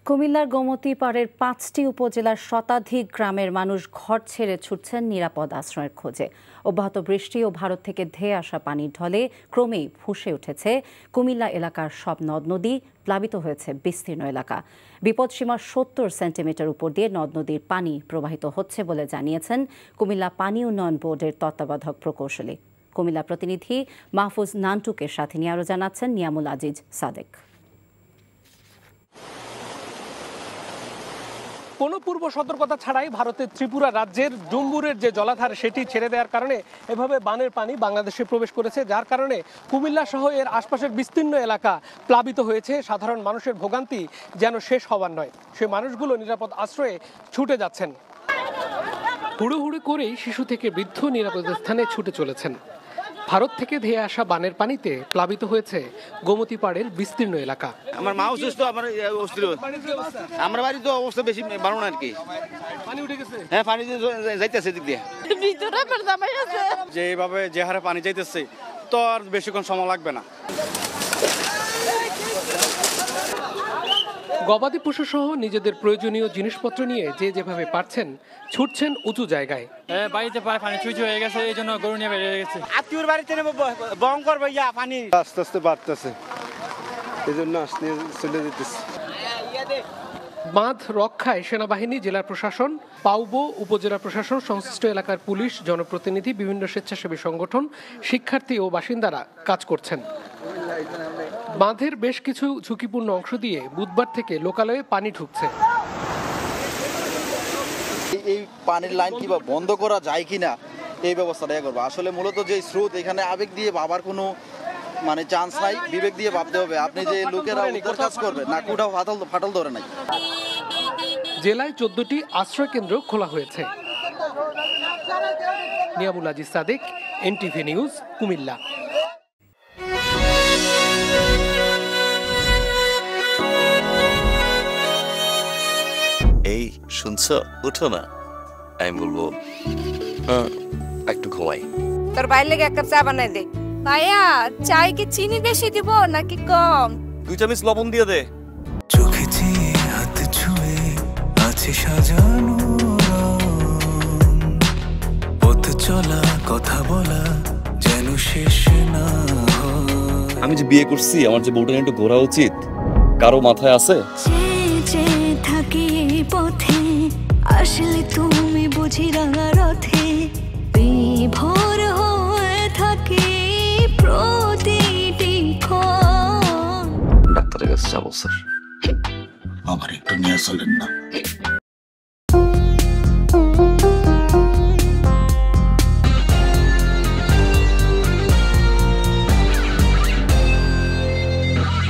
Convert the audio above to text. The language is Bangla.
কুমিল্লার গোমতী পাড়ের ৫টি উপজেলার শতাধিক গ্রামের মানুষ ঘর ছেড়ে ছুটছেন নিরাপদ আশ্রয়ের খোঁজে। অব্যাহত বৃষ্টি ও ভারত থেকে ধেয়ে আসা পানির ঢলে ক্রমেই ফুঁসে উঠেছে কুমিল্লা এলাকার সব নদ নদী, প্লাবিত হয়েছে বিস্তীর্ণ এলাকা। বিপদসীমার ৭০ সেন্টিমিটার উপর দিয়ে নদ নদীর পানি প্রবাহিত হচ্ছে বলে জানিয়েছেন কুমিল্লা পানি উন্নয়ন বোর্ডের তত্ত্বাবধায়ক প্রকৌশলী। কুমিল্লা প্রতিনিধি মাহফুজ নান্টুকের সাথে নিয়ে আরও জানাচ্ছেন নিয়ামুল আজিজ সাদেক। কোনো পূর্ব সতর্কতা ছাড়াই ভারতের ত্রিপুরা রাজ্যের ডুম্বুরের যে জলাধার সেটি ছেড়ে দেওয়ার কারণে এভাবে বানের পানি বাংলাদেশে প্রবেশ করেছে, যার কারণে কুমিল্লা সহ এর আশপাশের বিস্তীর্ণ এলাকা প্লাবিত হয়েছে। সাধারণ মানুষের ভোগান্তি যেন শেষ হবার নয়, সে মানুষগুলো নিরাপদ আশ্রয়ে ছুটে যাচ্ছেন। হুড়োহুড়ি করেই শিশু থেকে বৃদ্ধ নিরাপদ স্থানে ছুটে চলেছেন। ভারত থেকে ধেয়ে আসা বানের পানিতে প্লাবিত হয়েছে গোমতী পাড়ের বিস্তীর্ণ এলাকা। আমার মা অসুস্থ, আমার আমার বাড়ি তো অবস্থা বেশি ভালো না আর কি। পানি উঠে গেছে? হ্যাঁ, পানি যাইতেছে দিক দিয়ে। যে এইভাবে যে হারে পানি যাইতেছে তো আর বেশিক্ষণ সময় লাগবে না। গবাদি পশু সহ নিজেদের প্রয়োজনীয় জিনিসপত্র নিয়ে যে যেভাবে পারছেন ছুটছেন উঁচু জায়গায়। বাড়িতে পানি চুইচু হয়ে গেছে, এই জন্য গরু নিয়ে বেরিয়ে গেছে। আত্মীয়র বাড়িতে ভয়ঙ্কর ভাইয়া পানি আস্তে আস্তে বাড়তেছে, এই জন্য আসতে চলে যেতেছে। বাঁধ রক্ষায় সেনাবাহিনী, জেলা প্রশাসন, পাউবো উপজেলা প্রশাসন, সংশ্লিষ্ট এলাকার পুলিশ, জনপ্রতিনিধি, বিভিন্ন স্বেচ্ছাসেবী সংগঠন, শিক্ষার্থী ও বাসিন্দারা কাজ করছেন। বাঁধের বেশ কিছু ঝুঁকিপূর্ণ অংশ দিয়ে বুধবার থেকে লোকালয়ে পানি ঢুকছে। এই পানির লাইন কিবা বন্ধ করা যায় কিনা এই ব্যবস্থাটা করবো। আসলে মূলত যে স্রোত, এখানে আবেগ দিয়ে ভাবার কোনো চান্স নাই, বিবেক দিয়ে ভাবতে হবে। আপনি যে লোকেরা উদ্ধার কাজ করবে না, কোথাও ফাটল ধরে নাই। জেলায় 14টি আশ্রয় কেন্দ্র খোলা হয়েছে। Niamul Aziz Sadek, NTV news, Comilla. এই শুনছো, উঠো না। আমি বলবো একটু ঘুমাই। তোর বাইরে লেগে এক কাপ চা বানাই দে। ভাইয়া, চাই কি চিনি বেশি দিব নাকি কম? 2 চামচ লবণ দিয়ে দে। চোখে হাত ছুঁয়ে আছে সাজানো, পথ চলা কথা বলা যেন শেষ না। আমি যে বিয়ে করছি, আমার যে বউটা একটু ঘোরা উচিত, কারো মাথায় আছে? থাকি পথে আসলে তুমি বুঝি রাঙা রথে বিভোর হয়ে থাকি প্রতিটি ক্ষণ। ডাক্তারের কাছে যাবো স্যার। আমার একটু নিয়ে চলেন না।